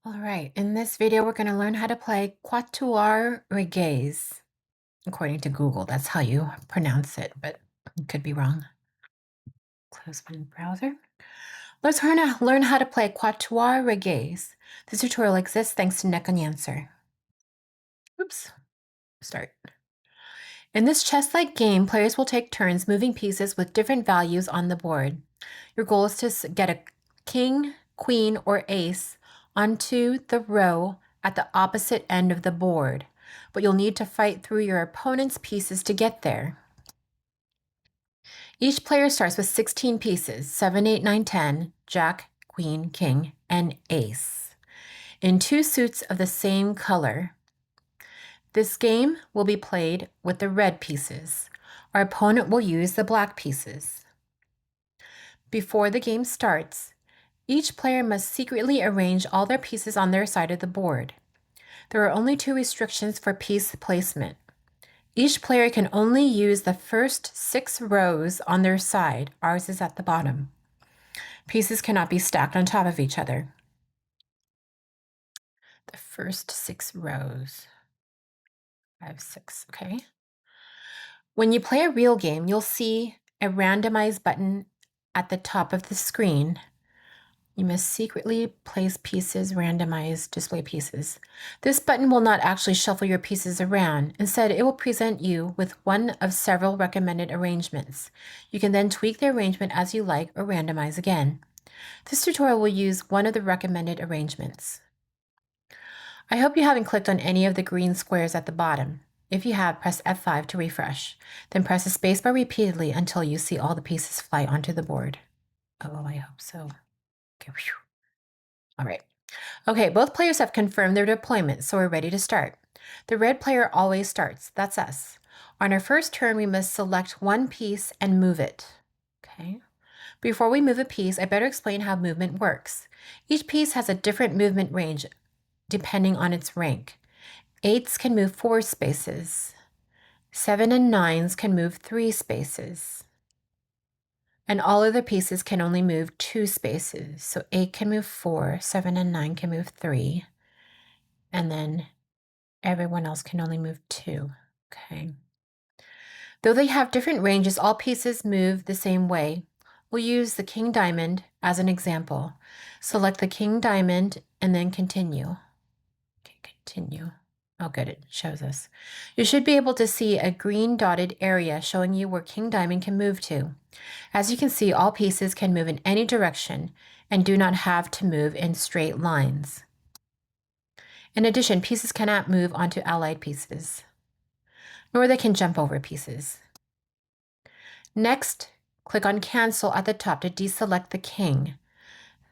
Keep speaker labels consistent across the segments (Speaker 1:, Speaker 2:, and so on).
Speaker 1: All right, in this video, we're going to learn how to play Quattuor Reges. According to Google, that's how you pronounce it, but it could be wrong. Close my browser. Let's learn how to play Quattuor Reges. This tutorial exists thanks to Neck on Answer. Oops, start. In this chess-like game, players will take turns moving pieces with different values on the board. Your goal is to get a king, queen, or ace onto the row at the opposite end of the board, but you'll need to fight through your opponent's pieces to get there. Each player starts with 16 pieces, 7, 8, 9, 10, jack, queen, king, and ace, in two suits of the same color. This game will be played with the red pieces. Our opponent will use the black pieces. Before the game starts, each player must secretly arrange all their pieces on their side of the board. There are only two restrictions for piece placement. Each player can only use the first 6 rows on their side. Ours is at the bottom. Pieces cannot be stacked on top of each other. The first 6 rows. 5, 6, okay. When you play a real game, you'll see a randomize button at the top of the screen. You must secretly place pieces, randomize, display pieces. This button will not actually shuffle your pieces around. Instead, it will present you with one of several recommended arrangements. You can then tweak the arrangement as you like or randomize again. This tutorial will use one of the recommended arrangements. I hope you haven't clicked on any of the green squares at the bottom. If you have, press F5 to refresh. Then press the spacebar repeatedly until you see all the pieces fly onto the board. Oh, I hope so. Okay. All right. Okay, both players have confirmed their deployment, so we're ready to start. The red player always starts. That's us. On our first turn, we must select one piece and move it. Okay. Before we move a piece, I better explain how movement works. Each piece has a different movement range depending on its rank. 8s can move 4 spaces. 7 and 9s can move 3 spaces. And all other pieces can only move 2 spaces. So 8 can move 4, 7 and 9 can move 3. And then everyone else can only move 2. Okay. Though they have different ranges, all pieces move the same way. We'll use the king diamond as an example. Select the king diamond and then continue. Okay, continue. Oh, good, it shows us. You should be able to see a green dotted area showing you where king diamond can move to. As you can see, all pieces can move in any direction and do not have to move in straight lines. In addition, pieces cannot move onto allied pieces, nor they can jump over pieces. Next, click on Cancel at the top to deselect the king.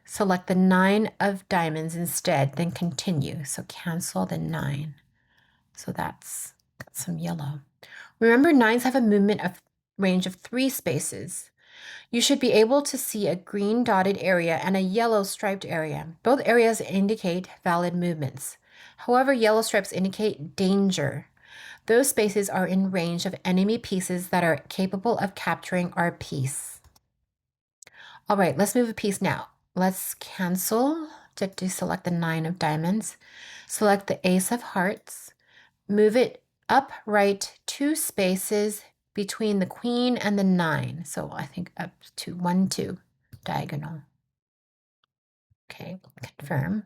Speaker 1: Select the 9 of diamonds instead, then continue. So cancel the 9. So that's got some yellow. Remember, 9s have a movement of range of 3 spaces. You should be able to see a green dotted area and a yellow striped area. Both areas indicate valid movements. However, yellow stripes indicate danger. Those spaces are in range of enemy pieces that are capable of capturing our piece. All right, let's move a piece now. Let's cancel to deselect the 9 of diamonds. Select the ace of hearts. Move it upright 2 spaces between the queen and the 9. So I think up to 1, 2, diagonal. Okay, confirm.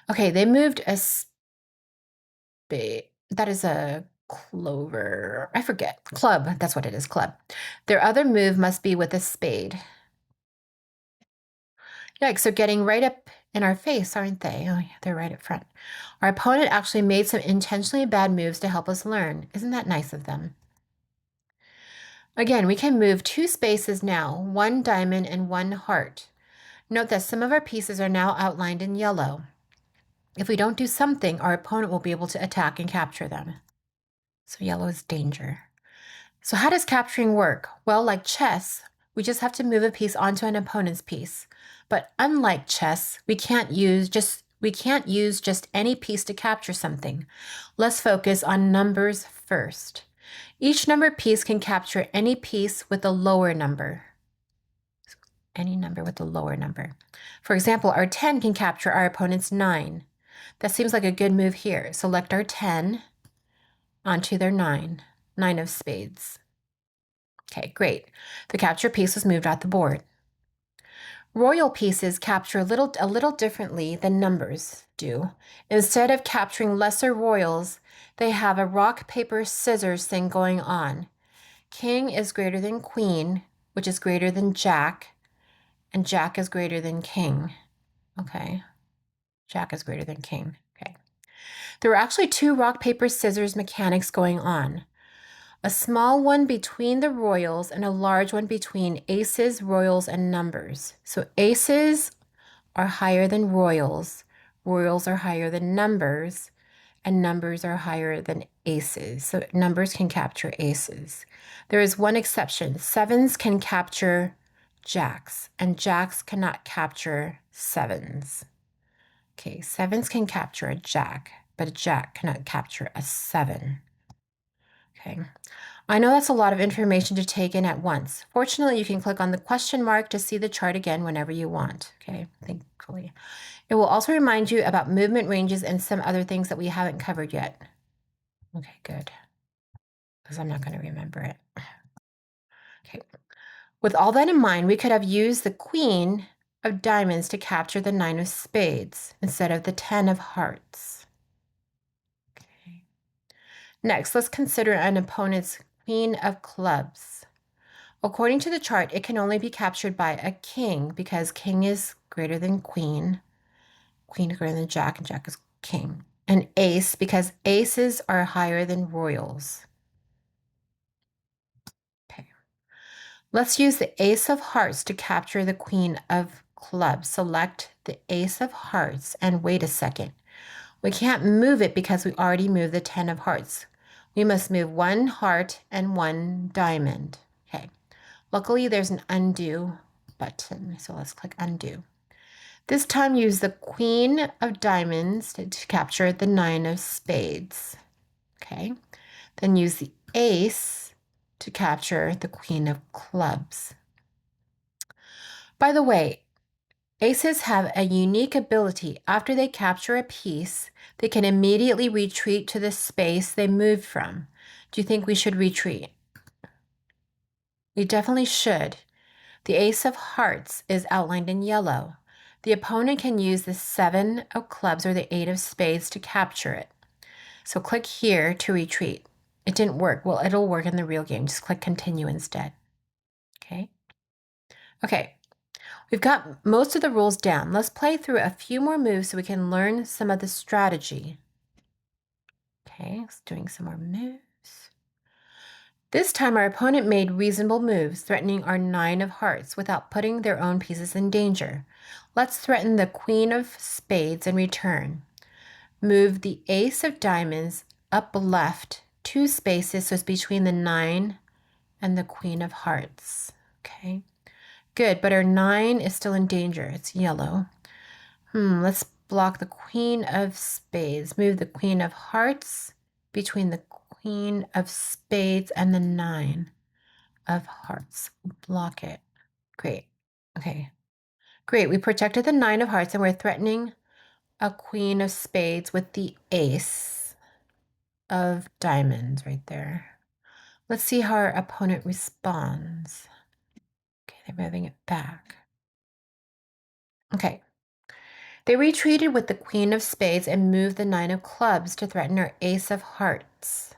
Speaker 1: Okay, they moved a spade. That is a clover. I forget. Club. That's what it is, club. Their other move must be with a spade. Yikes, they're getting right up in our face, aren't they? Oh, yeah, they're right up front. Our opponent actually made some intentionally bad moves to help us learn. Isn't that nice of them? Again, we can move 2 spaces now, 1 diamond and 1 heart. Note that some of our pieces are now outlined in yellow. If we don't do something, our opponent will be able to attack and capture them. So yellow is danger. So how does capturing work? Well, like chess, we just have to move a piece onto an opponent's piece. But unlike chess, we can't use just any piece to capture something. Let's focus on numbers first. Each number piece can capture any piece with a lower number. any number with a lower number. For example, our 10 can capture our opponent's 9. That seems like a good move here. Select our 10 onto their 9, 9 of spades. Okay, great. The capture piece was moved off the board. Royal pieces capture a little differently than numbers do. Instead of capturing lesser royals, they have a rock, paper, scissors thing going on. King is greater than queen, which is greater than jack, and jack is greater than king. Okay, jack is greater than king. Okay. There are actually two rock, paper, scissors mechanics going on. A small one between the royals and a large one between aces, royals, and numbers. So aces are higher than royals, royals are higher than numbers, and numbers are higher than aces. So numbers can capture aces. There is one exception. Sevens can capture jacks, and jacks cannot capture sevens. Okay, sevens can capture a jack, but a jack cannot capture a 7. Okay. I know that's a lot of information to take in at once. Fortunately, you can click on the question mark to see the chart again whenever you want. Okay, thankfully. It will also remind you about movement ranges and some other things that we haven't covered yet. Okay, good. Because I'm not going to remember it. Okay. With all that in mind, we could have used the queen of diamonds to capture the 9 of spades instead of the 10 of hearts. Okay. Next, let's consider an opponent's queen of clubs. According to the chart, it can only be captured by a king because king is greater than queen. Queen is greater than jack, and jack is king. An ace because aces are higher than royals. Okay. Let's use the ace of hearts to capture the queen of clubs. Select the ace of hearts and wait a second. We can't move it because we already moved the 10 of hearts. We must move one heart and one diamond. Okay. Luckily, there's an undo button, so let's click undo. This time, use the queen of diamonds to capture the 9 of spades. Okay. Then use the ace to capture the queen of clubs. By the way, aces have a unique ability. After they capture a piece, they can immediately retreat to the space they moved from. Do you think we should retreat? We definitely should. The ace of hearts is outlined in yellow. The opponent can use the 7 of clubs or the 8 of spades to capture it. So click here to retreat. It didn't work. Well, it'll work in the real game. Just click continue instead. Okay. Okay. We've got most of the rules down. Let's play through a few more moves so we can learn some of the strategy. Okay, let's doing some more moves. This time our opponent made reasonable moves, threatening our 9 of hearts without putting their own pieces in danger. Let's threaten the queen of spades in return. Move the ace of diamonds up left 2 spaces so it's between the 9 and the queen of hearts. Okay, good, but our 9 is still in danger. It's yellow. Let's block the queen of spades. Move the queen of hearts between the queen of spades and the 9 of hearts. Block it. Great. Okay. Great. We protected the 9 of hearts and we're threatening a queen of spades with the ace of diamonds right there. Let's see how our opponent responds. Okay, they're moving it back. Okay. They retreated with the queen of spades and moved the 9 of clubs to threaten our ace of hearts,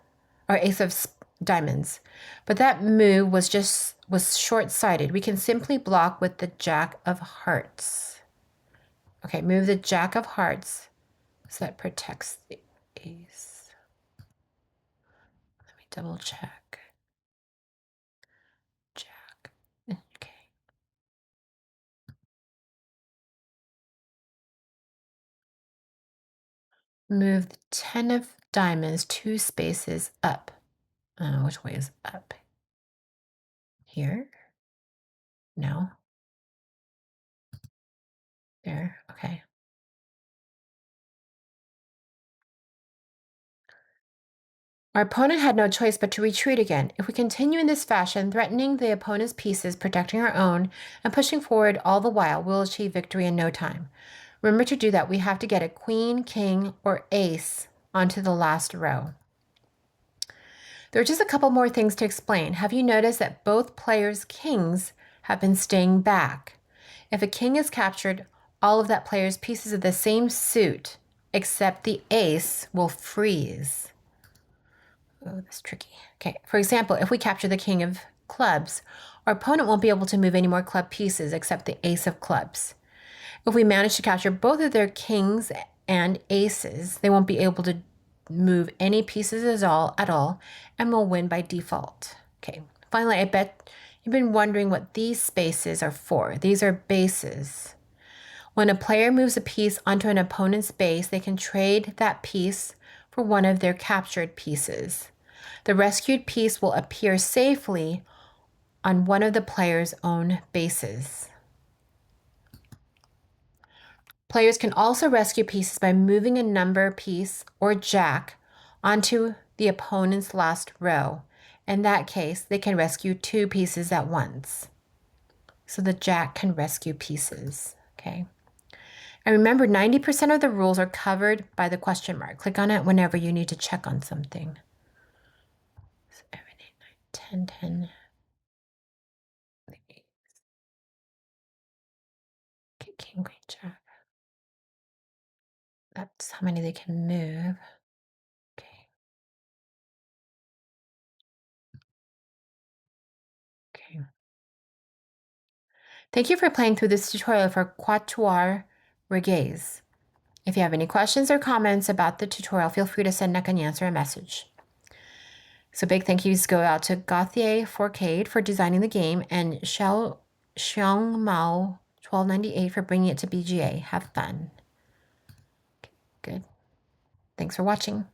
Speaker 1: or ace of diamonds. But that move was short-sighted. We can simply block with the jack of hearts. Okay, move the jack of hearts so that protects the ace. Let me double check. Jack. Okay. Move the 10 of diamonds 2 spaces up. Which way is up? Here? No. There. Okay. Our opponent had no choice but to retreat again. If we continue in this fashion, threatening the opponent's pieces, protecting our own, and pushing forward all the while, we'll achieve victory in no time. Remember, to do that, we have to get a queen, king, or ace onto the last row. There are just a couple more things to explain. Have you noticed that both players' kings have been staying back? If a king is captured, all of that player's pieces of the same suit, except the ace, will freeze. Oh, that's tricky. Okay, for example, if we capture the king of clubs, our opponent won't be able to move any more club pieces except the ace of clubs. If we manage to capture both of their kings and aces, they won't be able to move any pieces at all, and will win by default. Okay, finally, I bet you've been wondering what these spaces are for. These are bases. When a player moves a piece onto an opponent's base, they can trade that piece for one of their captured pieces. The rescued piece will appear safely on one of the player's own bases. Players can also rescue pieces by moving a number piece or jack onto the opponent's last row. In that case, they can rescue 2 pieces at once. So the jack can rescue pieces, okay? And remember, 90% of the rules are covered by the question mark. Click on it whenever you need to check on something. 7, 8, 9, 10, 10. Okay, king, queen, jack. That's how many they can move. Okay. Okay. Thank you for playing through this tutorial for Quattuor Reges. If you have any questions or comments about the tutorial, feel free to send Nick an answer a message. So big thank yous go out to Gauthier Forcade for designing the game and Xiao Mao 1298 for bringing it to BGA. Have fun. Good. Thanks for watching.